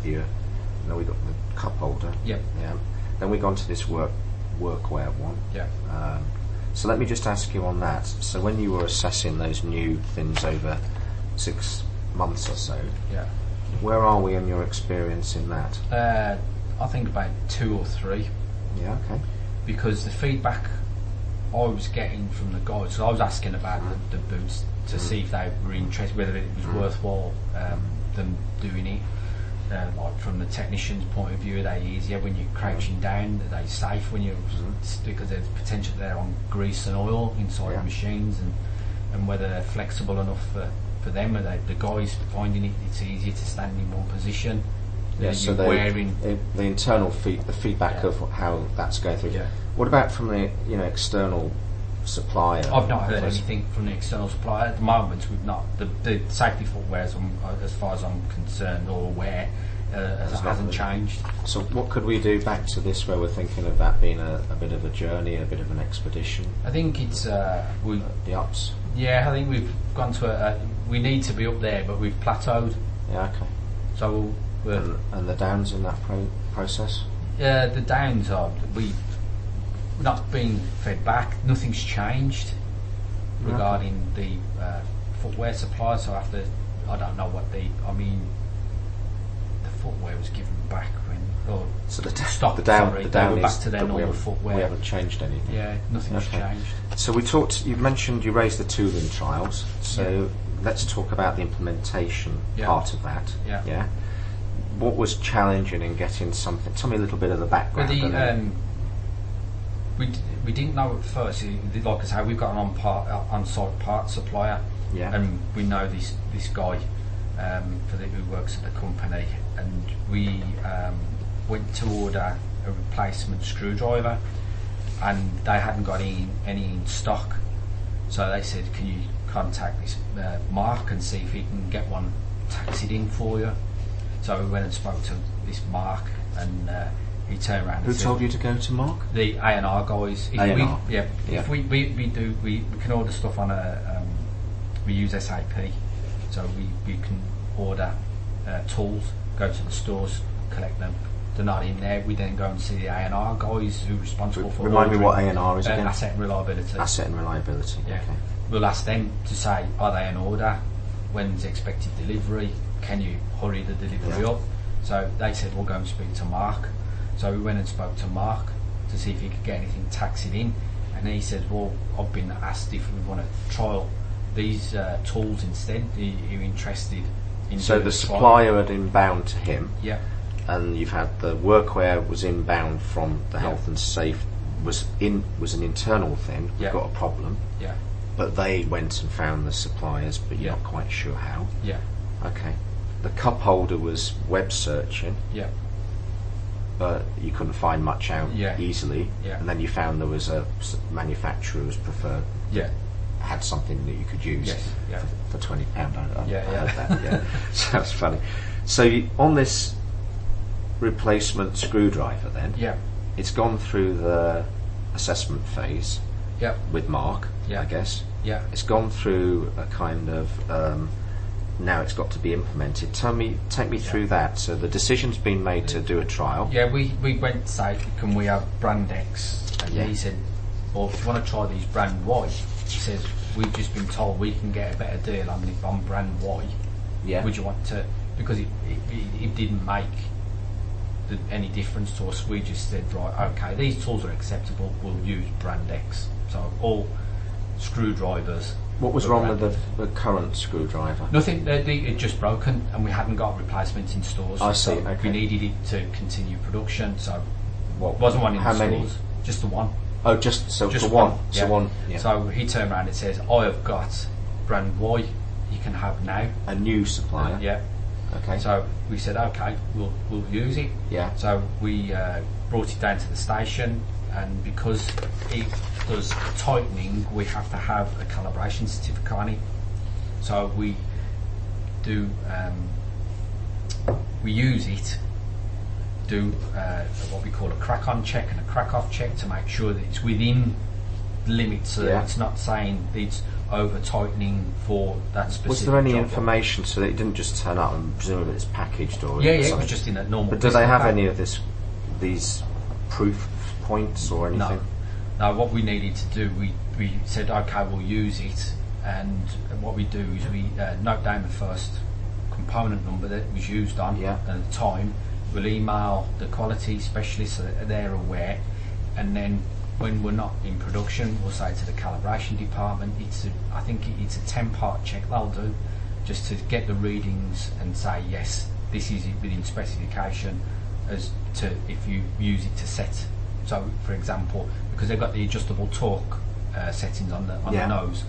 you know, we got the cup holder. Yep. Yeah. Then we got onto this workwear one. Yeah. So let me just ask you on that. So when you were assessing those new things over 6 months or so, Yeah. where are we in your experience in that? I think about 2 or 3, Yeah, okay. because the feedback I was getting from the guys, so I was asking about the boots to see if they were interested, whether it was worthwhile them doing it. Like from the technician's point of view, are they easier when you're crouching down? Are they safe when you're because there's potential there on grease and oil inside the machines, and whether they're flexible enough for them? Are they, the guys finding it's easier to stand in one position? Yeah, so the internal the feedback of how that's going through. Yeah. What about from the external supplier? I've not heard anything from the external supplier at the moment. We've not the safety footwear, as far as I'm concerned or aware, hasn't changed. So what could we do back to this, where we're thinking of that being a bit of a journey, a bit of an expedition? I think it's the ups. Yeah, I think we've gone to we need to be up there, but we've plateaued. Yeah, okay. So and the downs in that process? Yeah, the downs are we're not being fed back. Nothing's changed regarding the footwear supply. So after, I don't know what the footwear was given back when, or so the stock. The down back is to their normal footwear. We haven't changed anything. Yeah, nothing's changed. So you mentioned you raised the tooling trials. So let's talk about the implementation part of that. Yeah. What was challenging in getting something? Tell me a little bit of the background. We didn't know at first. Like I say, we've got an on-site parts supplier, and we know this guy who works at the company, and we went to order a replacement screwdriver, and they hadn't got any in stock. So they said, "Can you contact this Mark and see if he can get one taxied in for you?" So we went and spoke to this Mark, and he turned around. Who told you to go to Mark? The A&R guys. A&R. If we can order stuff on we use SAP, so we can order tools, go to the stores, collect them. They're not in there. We then go and see the A&R guys who are responsible for. Remind me what A&R is again. Asset and reliability. Asset and reliability. Yeah. Okay. We'll ask them to say, are they in order? When's expected delivery? Can you hurry the delivery up? So they said, we'll go and speak to Mark. So we went and spoke to Mark to see if he could get anything taxied in, and he said, well, I've been asked if we want to trial these tools instead. Are you interested in? So the supplier had inbound to him. Yeah. And you've had the workwear was inbound from the health and safe was an internal thing. We've got a problem. Yeah. But they went and found the suppliers, but you're not quite sure how. Yeah. Okay. The cup holder was web searching. Yeah. But you couldn't find much out easily. Yeah. And then you found there was a manufacturer who's preferred. Yeah. Had something that you could use for £20. I heard that. Yeah. So that's funny. So on this replacement screwdriver, then it's gone through the assessment phase. With Mark, I guess. Yeah. It's gone through a kind of now it's got to be implemented. Take me through that. So the decision's been made to do a trial. Yeah, we went to say, can we have brand X? And he said, well, if you want to try these brand Y, he says, we've just been told we can get a better deal on brand Y. Yeah. Would you want to? Because it didn't make any difference to us. We just said, right, okay, these tools are acceptable. We'll use brand X. So all screwdrivers. What was wrong with the current screwdriver? Nothing. It just broken, and we hadn't got replacements in stores. I see. So we needed it to continue production. So wasn't one in the stores. How many? Just the one. Oh, just the one. Yeah. So one. Yeah. So he turned around and says, "I have got brand Y. You can have now." A new supplier. Yeah. Okay. So we said, "Okay, we'll use it." Yeah. So we brought it down to the station, and because it does tightening, we have to have a calibration certificate on it. So we do we use it, do what we call a crack-on check and a crack-off check to make sure that it's within limits. So it's not saying it's over tightening for that specific. Was there any job information so that it didn't just turn up and presumably it's packaged or? Yeah, it was just in a normal. But do they have any of these proof points or anything? No. What we needed to do, we said, okay, we'll use it, and what we do is we note down the first component number that it was used on at the time. We'll email the quality specialists so that they're aware, and then when we're not in production, we'll say to the calibration department, I think it's a 10-part check they'll do, just to get the readings and say, yes, this is within specification, as to if you use it to set. So, for example, because they've got the adjustable torque settings on the nose,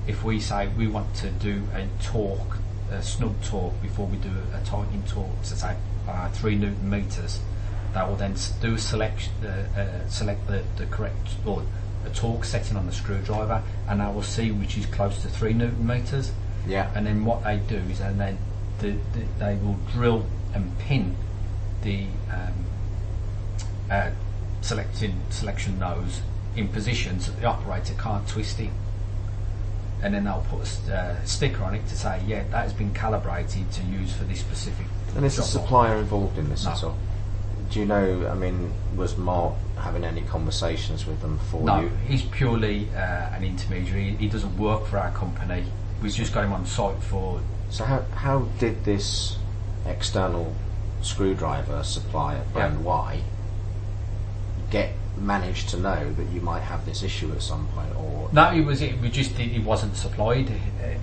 if we say we want to do a snug torque before we do a tightening torque, so say 3 Newton meters, they will then do select the correct or a torque setting on the screwdriver, and I will see which is close to 3 Newton meters. Yeah. And then what they do is, and then they will drill and pin the selection nose in position so the operator can't twist it. And then they'll put a sticker on it to say, yeah, that has been calibrated to use for this specific. And is the supplier involved in this at all? No. Do you know, I mean, was Mark having any conversations with them for you? No, he's purely an intermediary. He doesn't work for our company. We've just got him on site for... So how did this external screwdriver supplier, brand Y, manage to know that you might have this issue at some point? Or no, he wasn't supplied,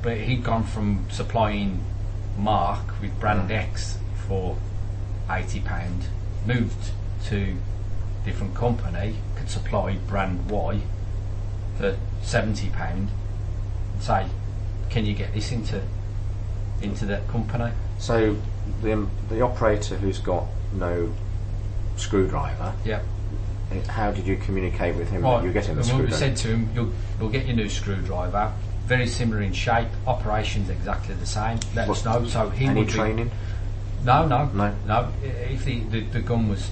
but he'd gone from supplying Mark with brand X for £80, moved to different company, could supply brand Y for £70, and say, can you get this into that company? So the operator who's got no screwdriver, how did you communicate with him that you're getting the screwdriver? We said to him, you'll get your new screwdriver, very similar in shape, operations exactly the same, let us know. So he any would training? No. If the gun was,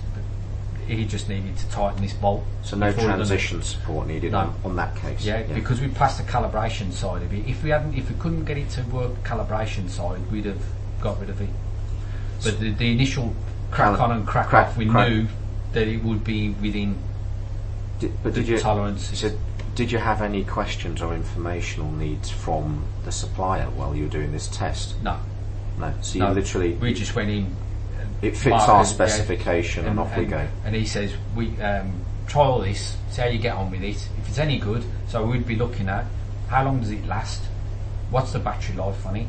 he just needed to tighten this bolt. So no transition support needed on that case. Yeah, because we passed the calibration side of it. If we couldn't get it to work calibration side, we'd have got rid of it. But the initial crack on and crack off, we knew that it would be within tolerance. So did you have any questions or informational needs from the supplier while you were doing this test? No. So you literally... We just went in... It fits our specification and off we go. And he says, we trial this, see how you get on with it. If it's any good, so we'd be looking at how long does it last? What's the battery life on it?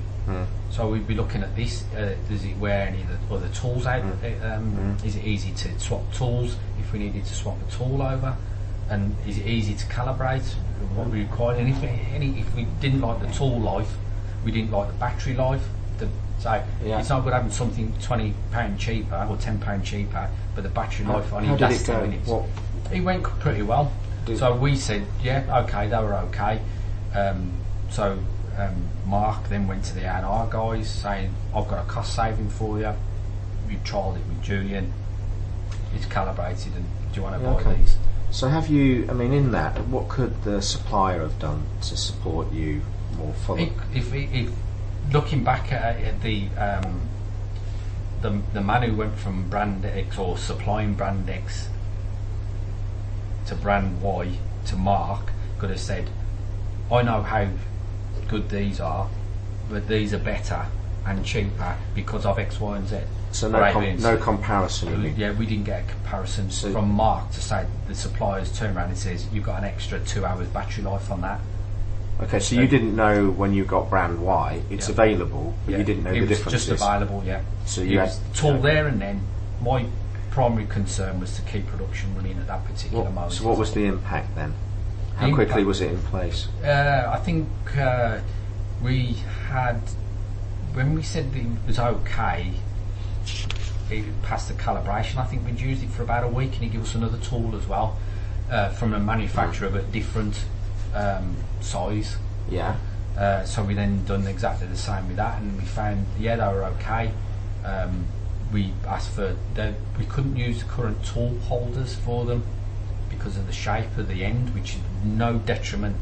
So we'd be looking at this. Does it wear any of the other tools out? Is it easy to swap tools if we needed to swap a tool over? And is it easy to calibrate? What we required? And if we didn't like the tool life, we didn't like the battery life. It's not good having something £20 cheaper or £10 cheaper, but the battery life on it lasts 10 minutes. It went pretty well. So we said, okay, they were okay. Mark then went to the A&R guys saying, I've got a cost saving for you. We trialled it with Julian. It's calibrated, and do you want to buy these? So have you, I mean, in that, what could the supplier have done to support you more fully? If looking back at the man who went from brand X or supplying brand X to brand Y to Mark could have said, I know how good these are, but these are better and cheaper because of X, Y and Z. So no comparison, you mean? Yeah, we didn't get a comparison from Mark to say the suppliers turn around and says you've got an extra 2 hours battery life on that. Okay, so you didn't know when you got brand Y, it's available, but you didn't know the differences. It was just available, So you had tool there and then. My primary concern was to keep production running at that particular moment. So what was the impact then? How quickly was it in place? I think we had, when we said that it was okay, it passed the calibration. I think we'd used it for about a week, and he gave us another tool as well from a manufacturer, but different size. So we then done exactly the same with that, and we found they were okay. We asked for we couldn't use the current tool holders for them because of the shape of the end, which is no detriment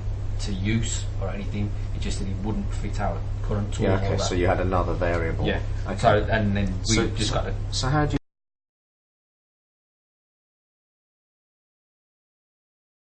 better use or anything. It's just that it wouldn't fit our current tool. Yeah, okay, so you had another variable. Yeah. Okay. So, and then we just got to... So how do you